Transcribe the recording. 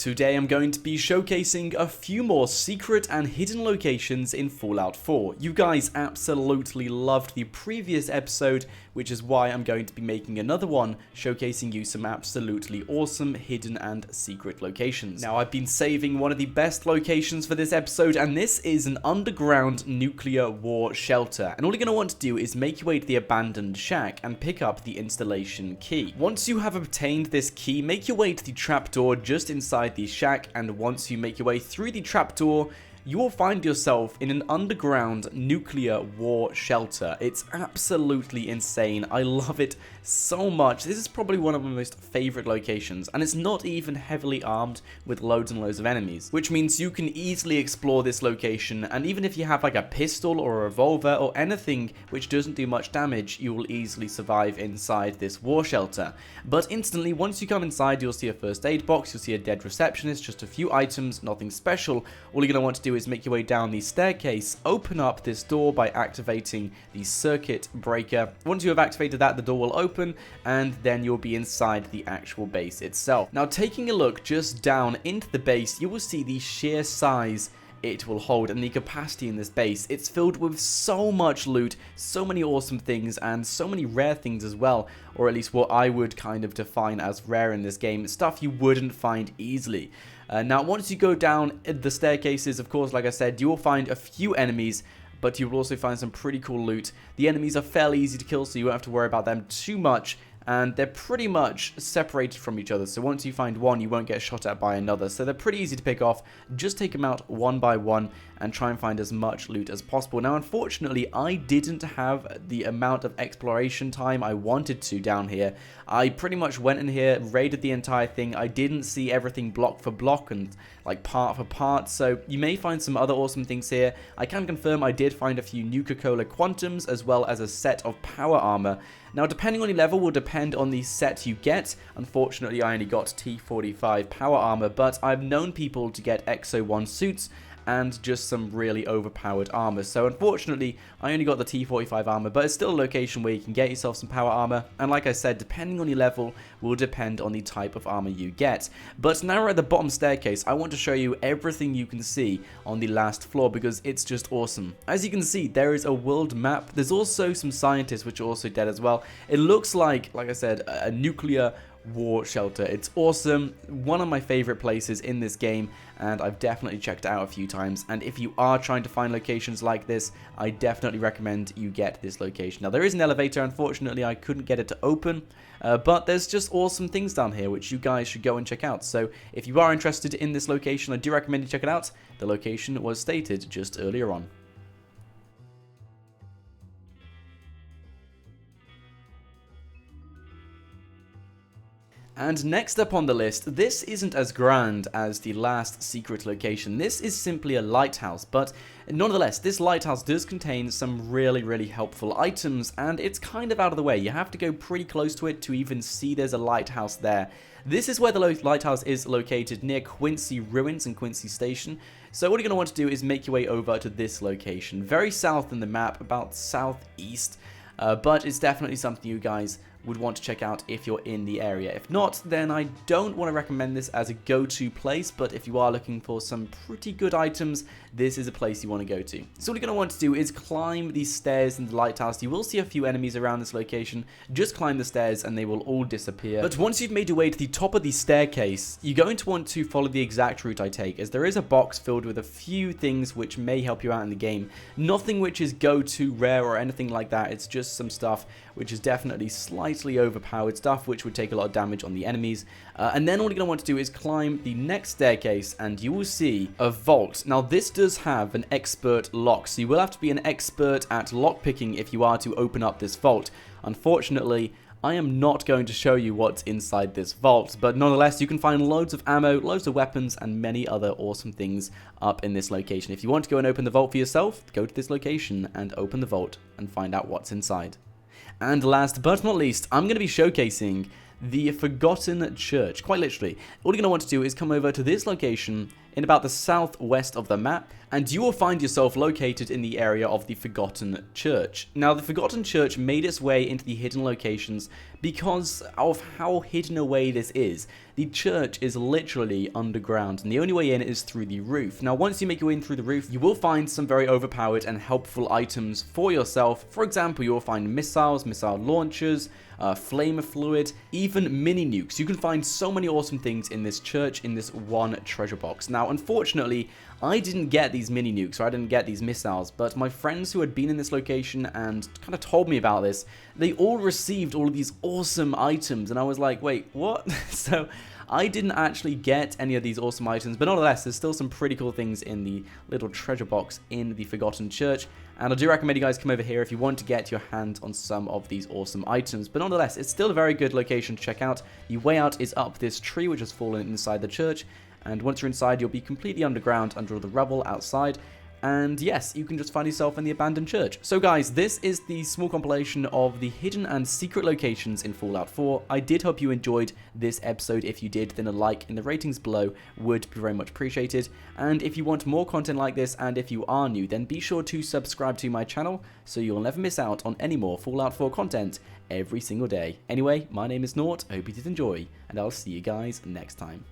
Today I'm going to be showcasing a few more secret and hidden locations in Fallout 4. You guys absolutely loved the previous episode, which is why I'm going to be making another one, showcasing you some absolutely awesome hidden and secret locations. Now, I've been saving one of the best locations for this episode, and this is an underground nuclear war shelter. And all you're going to want to do is make your way to the abandoned shack and pick up the installation key. Once you have obtained this key, make your way to the trapdoor just inside the shack, and once you make your way through the trapdoor, you will find yourself in an underground nuclear war shelter. It's absolutely insane. I love it so much. This is probably one of my most favorite locations, and it's not even heavily armed with loads and loads of enemies, which means you can easily explore this location, and even if you have like a pistol or a revolver or anything which doesn't do much damage, you will easily survive inside this war shelter. But instantly, once you come inside, you'll see a first aid box, you'll see a dead receptionist, just a few items, nothing special. All you're going to want to do is make your way down the staircase, open up this door by activating the circuit breaker. Once you have activated that, the door will open, and then you'll be inside the actual base itself. Now, taking a look just down into the base, you will see the sheer size it will hold and the capacity in this base. It's filled with so much loot, so many awesome things, and so many rare things as well, or at least what I would kind of define as rare in this game, stuff you wouldn't find easily. Now, once you go down the staircases, of course, like I said, you will find a few enemies, but you will also find some pretty cool loot. The enemies are fairly easy to kill, so you won't have to worry about them too much, and they're pretty much separated from each other, so once you find one, you won't get shot at by another, so they're pretty easy to pick off. Just take them out one by one and try and find as much loot as possible. Now, unfortunately, I didn't have the amount of exploration time I wanted to down here. I pretty much went in here, raided the entire thing. I didn't see everything block for block and like part for part, so you may find some other awesome things here. I can confirm I did find a few Nuka-Cola Quantums as well as a set of power armor. Now, depending on your level will depend on the set you get. Unfortunately, I only got T45 power armor, but I've known people to get XO1 suits and just some really overpowered armor. So unfortunately, I only got the T45 armor, but it's still a location where you can get yourself some power armor. And like I said, depending on your level will depend on the type of armor you get. But now we're at the bottom staircase, I want to show you everything you can see on the last floor because it's just awesome. As you can see, there is a world map. There's also some scientists which are also dead as well. It looks like I said, a nuclear war shelter. It's awesome, one of my favorite places in this game, and I've definitely checked it out a few times. And if you are trying to find locations like this, I definitely recommend you get this location. Now, there is an elevator. Unfortunately, I couldn't get it to open, but there's just awesome things down here which you guys should go and check out. So if you are interested in this location, I do recommend you check it out. The location was stated just earlier on. And next up on the list, this isn't as grand as the last secret location. This is simply a lighthouse, but nonetheless, this lighthouse does contain some really helpful items, and it's kind of out of the way. You have to go pretty close to it to even see there's a lighthouse there. This is where the lighthouse is located, near Quincy Ruins and Quincy Station. So what you're going to want to do is make your way over to this location, very south in the map, about southeast, but it's definitely something you guys would want to check out if you're in the area. If not, then I don't want to recommend this as a go-to place, but if you are looking for some pretty good items, this is a place you want to go to. So what you're going to want to do is climb these stairs in the lighthouse. You will see a few enemies around this location. Just climb the stairs and they will all disappear. But once you've made your way to the top of the staircase, you're going to want to follow the exact route I take, as there is a box filled with a few things which may help you out in the game. Nothing which is go-to rare or anything like that. It's just some stuff which is definitely slightly overpowered stuff which would take a lot of damage on the enemies. And then all you're going to want to do is climb the next staircase and you will see a vault. Now, this does have an expert lock, so you will have to be an expert at lockpicking if you are to open up this vault. Unfortunately, I am not going to show you what's inside this vault, but nonetheless, you can find loads of ammo, loads of weapons, and many other awesome things up in this location. If you want to go and open the vault for yourself, go to this location and open the vault and find out what's inside. And last but not least, I'm going to be showcasing the Forgotten Church. Quite literally, all you're going to want to do is come over to this location in about the southwest of the map, and you will find yourself located in the area of the Forgotten Church. Now, the Forgotten Church made its way into the hidden locations because of how hidden away this is. The church is literally underground, and the only way in is through the roof. Now, once you make your way in through the roof, you will find some very overpowered and helpful items for yourself. For example, you will find missiles, missile launchers, flame fluid, even mini nukes. You can find so many awesome things in this church in this one treasure box. Now, unfortunately, I didn't get these mini nukes, or I didn't get these missiles, but my friends who had been in this location and kind of told me about this, they all received all of these awesome items, and I was like, wait, what? So I didn't actually get any of these awesome items, but nonetheless, there's still some pretty cool things in the little treasure box in the Forgotten Church, and I do recommend you guys come over here if you want to get your hands on some of these awesome items. But nonetheless, it's still a very good location to check out. The way out is up this tree, which has fallen inside the church, and once you're inside, you'll be completely underground under all the rubble outside. And yes, you can just find yourself in the abandoned church. So guys, this is the small compilation of the hidden and secret locations in Fallout 4. I did hope you enjoyed this episode. If you did, then a like in the ratings below would be very much appreciated. And if you want more content like this, and if you are new, then be sure to subscribe to my channel so you'll never miss out on any more Fallout 4 content every single day. Anyway, my name is Nort, I hope you did enjoy, and I'll see you guys next time.